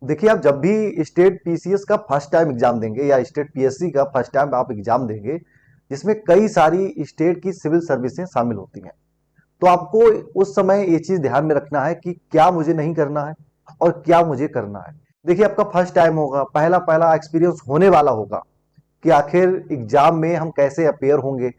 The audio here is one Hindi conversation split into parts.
देखिए, आप जब भी स्टेट पीसीएस का फर्स्ट टाइम एग्जाम देंगे या स्टेट पीएससी का फर्स्ट टाइम आप एग्जाम देंगे, जिसमें कई सारी स्टेट की सिविल सर्विसें शामिल होती हैं, तो आपको उस समय ये चीज ध्यान में रखना है कि क्या मुझे नहीं करना है और क्या मुझे करना है। देखिए, आपका फर्स्ट टाइम होगा, पहला पहला एक्सपीरियंस होने वाला होगा कि आखिर एग्जाम में हम कैसे अपेयर होंगे।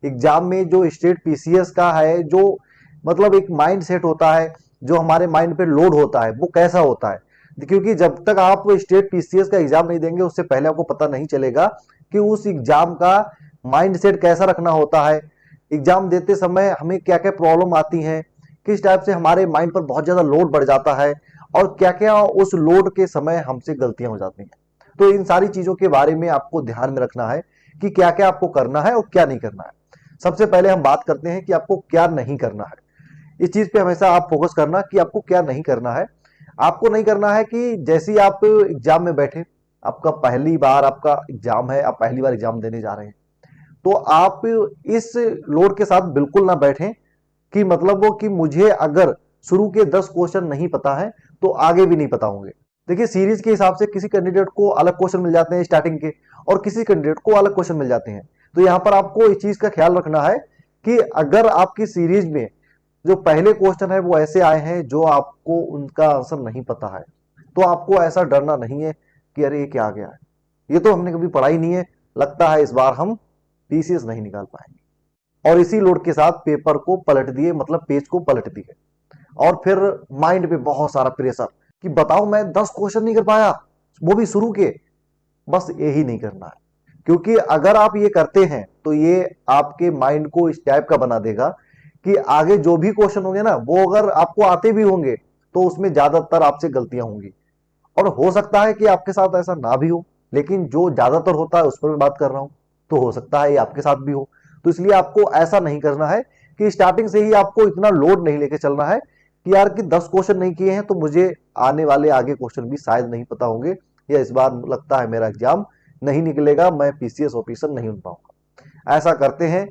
एग्जाम में जो स्टेट पीसीएस का है, जो मतलब एक माइंड सेट होता है, जो हमारे माइंड पे लोड होता है, वो कैसा होता है। क्योंकि जब तक आप स्टेट पीसीएस का एग्जाम नहीं देंगे, उससे पहले आपको पता नहीं चलेगा कि उस एग्जाम का माइंड सेट कैसा रखना होता है। एग्जाम देते समय हमें क्या क्या प्रॉब्लम आती हैं, किस टाइप से हमारे माइंड पर बहुत ज्यादा लोड बढ़ जाता है, और क्या क्या उस लोड के समय हमसे गलतियां हो जाती हैं। तो इन सारी चीजों के बारे में आपको ध्यान में रखना है कि क्या क्या आपको करना है और क्या नहीं करना है। सबसे पहले हम बात करते हैं कि आपको क्या नहीं करना है। इस चीज पे हमेशा आप फोकस करना कि आपको क्या नहीं करना है। आपको नहीं करना है कि जैसे ही आप एग्जाम में बैठे, आपका पहली बार आपका एग्जाम है, आप पहली बार एग्जाम देने जा रहे हैं, तो आप इस लोड के साथ बिल्कुल ना बैठें कि मतलब वो कि मुझे अगर शुरू के 10 क्वेश्चन नहीं पता है तो आगे भी नहीं पता होंगे। देखिए, सीरीज के हिसाब से किसी कैंडिडेट को अलग क्वेश्चन मिल जाते हैं स्टार्टिंग के, और किसी कैंडिडेट को अलग क्वेश्चन मिल जाते हैं। तो यहां पर आपको इस चीज का ख्याल रखना है कि अगर आपकी सीरीज में जो पहले क्वेश्चन है वो ऐसे आए हैं जो आपको उनका आंसर नहीं पता है, तो आपको ऐसा डरना नहीं है कि अरे ये क्या आ गया है, ये तो हमने कभी पढ़ा ही नहीं है, लगता है इस बार हम पीसीएस नहीं निकाल पाएंगे। और इसी लोड के साथ पेपर को पलट दिए, मतलब पेज को पलट दिए। और फिर माइंड पे बहुत सारा प्रेशर कि बताओ मैं 10 क्वेश्चन नहीं कर पाया, वो भी शुरू के। बस यही नहीं करना है, क्योंकि अगर आप ये करते हैं तो ये आपके माइंड को इस टाइप का बना देगा कि आगे जो भी क्वेश्चन होंगे ना, वो अगर आपको आते भी होंगे तो उसमें ज्यादातर आपसे गलतियां होंगी। और हो सकता है कि आपके साथ ऐसा ना भी हो, लेकिन जो ज्यादातर होता है उस पर मैं बात कर रहा हूं, तो हो सकता है ये आपके साथ भी हो। तो इसलिए आपको ऐसा नहीं करना है कि स्टार्टिंग से ही आपको इतना लोड नहीं लेके चलना है कि यार कि 10 क्वेश्चन नहीं किए हैं तो मुझे आने वाले आगे क्वेश्चन भी शायद नहीं पता होंगे, या इस बार लगता है मेरा एग्जाम नहीं निकलेगा, मैं पीसीएस ऑफिसर नहीं बन पाऊंगा। ऐसा करते हैं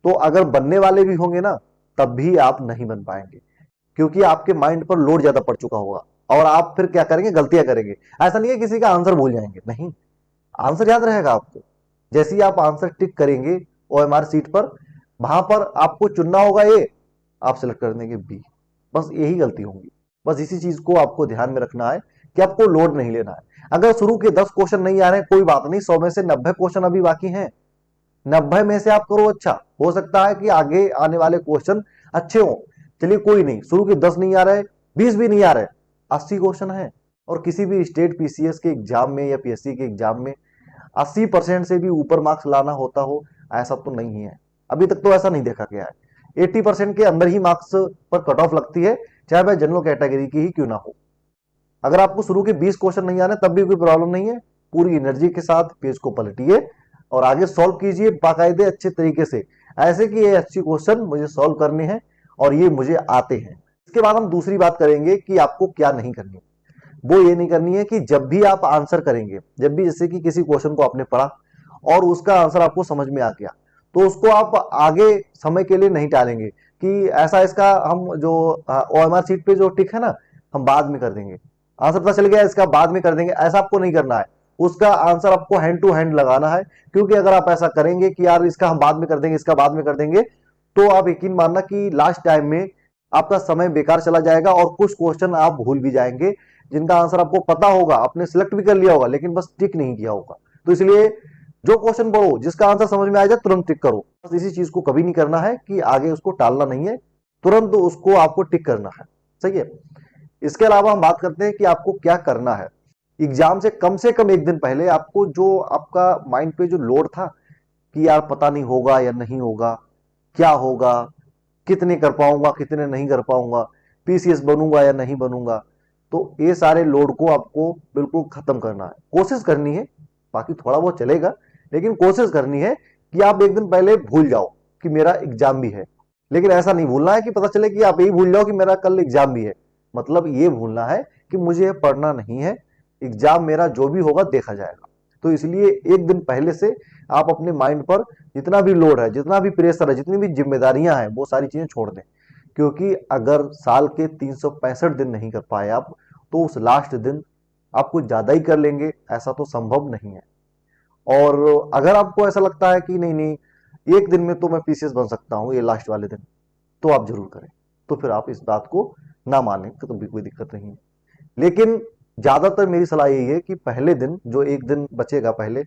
तो अगर बनने वाले भी होंगे ना, तब भी आप नहीं बन पाएंगे, क्योंकि आपके माइंड पर लोड ज्यादा पड़ चुका होगा। और आप फिर क्या करेंगे, गलतियां करेंगे। ऐसा नहीं है किसी का आंसर भूल जाएंगे, नहीं, आंसर याद रहेगा आपको। जैसे ही आप आंसर टिक करेंगे ओएमआर सीट पर, वहां पर आपको चुनना होगा ए, आप सिलेक्ट कर देंगे बी। बस यही गलती होगी। बस इसी चीज को आपको ध्यान में रखना है कि आपको लोड नहीं लेना है। अगर शुरू के 10 क्वेश्चन नहीं आ रहे हैं, कोई बात नहीं, 100 में से 90 क्वेश्चन अभी बाकी हैं। 90 में से आप करो अच्छा, हो सकता है कि आगे आने वाले क्वेश्चन अच्छे हो। चलिए कोई नहीं, शुरू के 10 नहीं आ रहे, 20 भी नहीं आ रहे, 80 क्वेश्चन है। और किसी भी स्टेट पीसीएस के एग्जाम में या पीएससी के एग्जाम में 80% से भी ऊपर मार्क्स लाना होता हो, ऐसा तो नहीं है। अभी तक तो ऐसा नहीं देखा गया है। 80% के अंदर ही मार्क्स पर कट ऑफ लगती है, चाहे वह जनरल कैटेगरी की ही क्यों ना हो। अगर आपको शुरू के 20 क्वेश्चन नहीं आने तब भी कोई प्रॉब्लम नहीं है, पूरी एनर्जी के साथ पेज को पलटिए और आगे सॉल्व कीजिए बाकायदे अच्छे तरीके से, ऐसे कि ये अच्छी क्वेश्चन मुझे सॉल्व करने हैं और ये मुझे आते हैं। इसके बाद हम दूसरी बात करेंगे कि आपको क्या नहीं करनी। वो ये नहीं करनी है कि जब भी आप आंसर करेंगे, जब भी जैसे कि किसी क्वेश्चन को आपने पढ़ा और उसका आंसर आपको समझ में आ गया, तो उसको आप आगे समय के लिए नहीं टालेंगे कि ऐसा इसका हम जो ओएमआर सीट पे जो टिक है ना, हम बाद में कर देंगे, आंसर पता चल गया इसका बाद में कर देंगे, ऐसा आपको नहीं करना है। उसका आंसर आपको हैंड टू हैंड लगाना है। क्योंकि अगर आप ऐसा करेंगे कि यार इसका हम बाद में कर देंगे, इसका बाद में कर देंगे, तो आप यकीन मानना कि लास्ट टाइम में आपका समय बेकार चला जाएगा और कुछ क्वेश्चन आप भूल भी जाएंगे जिनका आंसर आपको पता होगा, आपने सिलेक्ट भी कर लिया होगा, लेकिन बस टिक नहीं किया होगा। तो इसलिए जो क्वेश्चन पढ़ो जिसका आंसर समझ में आ जाए तुरंत टिक करो। बस इसी चीज को कभी नहीं करना है कि आगे उसको टालना नहीं है, तुरंत उसको आपको टिक करना है। सही है। इसके अलावा हम बात करते हैं कि आपको क्या करना है। एग्जाम से कम एक दिन पहले आपको जो आपका माइंड पे जो लोड था कि यार पता नहीं होगा या नहीं होगा, क्या होगा, कितने कर पाऊंगा कितने नहीं कर पाऊंगा, पीसीएस बनूंगा या नहीं बनूंगा, तो ये सारे लोड को आपको बिल्कुल खत्म करना है, कोशिश करनी है। बाकी थोड़ा बहुत चलेगा, लेकिन कोशिश करनी है कि आप एक दिन पहले भूल जाओ कि मेरा एग्जाम भी है। लेकिन ऐसा नहीं भूलना है कि पता चले कि आप यही भूल जाओ कि मेरा कल एग्जाम भी है। मतलब ये भूलना है कि मुझे पढ़ना नहीं है, एग्जाम मेरा जो भी होगा देखा जाएगा। तो इसलिए एक दिन पहले से आप अपने माइंड पर जितना भी लोड है, जितना भी प्रेशर है, जितनी भी जिम्मेदारियां हैं, वो सारी चीजें छोड़ दें। क्योंकि अगर साल के 365 दिन नहीं कर पाए आप, तो उस लास्ट दिन आप कुछ ज़्यादा ही कर लेंगे, ऐसा तो संभव नहीं है। और अगर आपको ऐसा लगता है कि नहीं नहीं एक दिन में तो मैं पीसीएस बन सकता हूँ, ये लास्ट वाले दिन, तो आप जरूर करें। तो फिर आप इस बात को ना मानें तो भी कोई दिक्कत नहीं है। लेकिन ज्यादातर मेरी सलाह यही है कि पहले दिन जो एक दिन बचेगा पहले,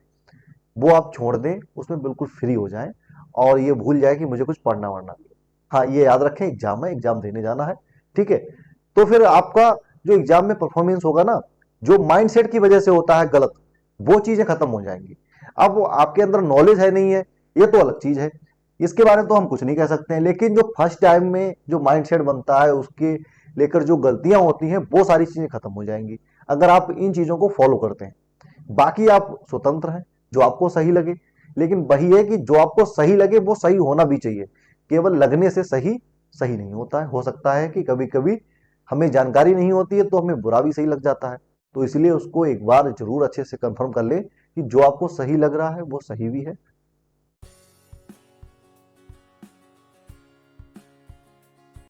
वो आप छोड़ दें, उसमें बिल्कुल फ्री हो जाएं और ये भूल जाए कि मुझे कुछ पढ़ना वढ़ना भी है। हाँ, ये याद रखें एग्जाम है, एग्जाम देने जाना है, ठीक है। तो फिर आपका जो एग्जाम में परफॉर्मेंस होगा ना, जो माइंडसेट की वजह से होता है गलत, वो चीजें खत्म हो जाएंगी। अब वो आपके अंदर नॉलेज है नहीं है, ये तो अलग चीज है, इसके बारे में तो हम कुछ नहीं कह सकते हैं। लेकिन जो फर्स्ट टाइम में जो माइंडसेट बनता है, उसके लेकर जो गलतियां होती हैं, वो सारी चीजें खत्म हो जाएंगी अगर आप इन चीजों को फॉलो करते हैं। बाकी आप स्वतंत्र हैं, जो आपको सही लगे। लेकिन वही है कि जो आपको सही लगे वो सही होना भी चाहिए। केवल लगने से सही सही नहीं होता है। हो सकता है कि कभी कभी हमें जानकारी नहीं होती है तो हमें बुरा भी सही लग जाता है। तो इसलिए उसको एक बार जरूर अच्छे से कंफर्म कर लें कि जो आपको सही लग रहा है वो सही भी है